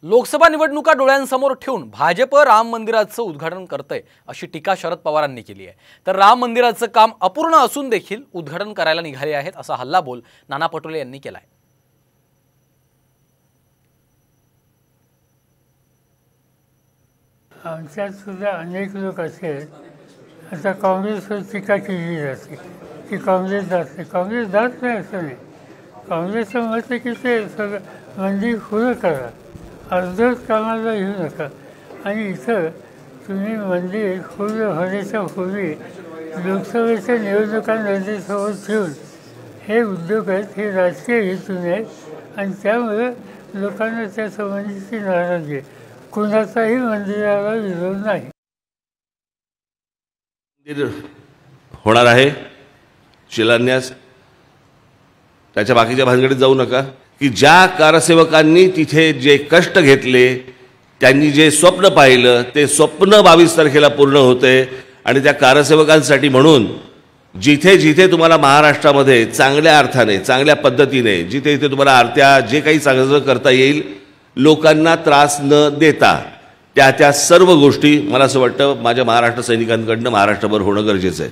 लोकसभा निवडणुका डोळ्यांसमोर ठेवून भाजप राम मंदिराचं उद्घाटन करतंय अशी टीका शरद पवारांनी केली आहे। तर राम मंदिराचं काम अपूर्ण असून देखील उद्घाटन करायला निघाले आहेत असा हल्लाबोल नाना पटोले यांनी केलाय। आमच्यात सुद्धा अनेक लोक असे आता काँग्रेसवर टीका केली जाते की काँग्रेस जात नाही असं नाही। काँग्रेसचं मत आहे की ते सगळं मंदिर खुलं करा, अर्धच कामाला येऊ नका। आणि इथं तुम्ही मंदिर खुलं होण्याच्या पूर्वी लोकसभेच्या निवडणुका नजरेसमोर ठेवून हे उद्योग आहेत, हे राजकीय हेतून आहेत आणि त्यामुळे लोकांना त्या संबंधीची नाराजी आहे। कुणाचाही मंदिराला विरोध नाही। मंदिर होणार आहे शिलान्यास, त्याच्या बाकीच्या भानगडीत जाऊ नका की ज्या कारसेवकांनी तिथे जे कष्ट घेतले, त्यांनी जे स्वप्न पाहिलं ते स्वप्न 22 तारखेला पूर्ण होते। आणि त्या कारसेवकांसाठी म्हणून जिथे जिथे तुम्हाला महाराष्ट्रामध्ये चांगल्या अर्थाने चांगल्या पद्धतीने जिथे जिथे तुम्हाला आरत्या जे काही चांगलं करता येईल, लोकांना त्रास न देता त्या सर्व गोष्टी मला असं वाटतं माझ्या महाराष्ट्र सैनिकांकडनं महाराष्ट्रभर होणं गरजेचं आहे।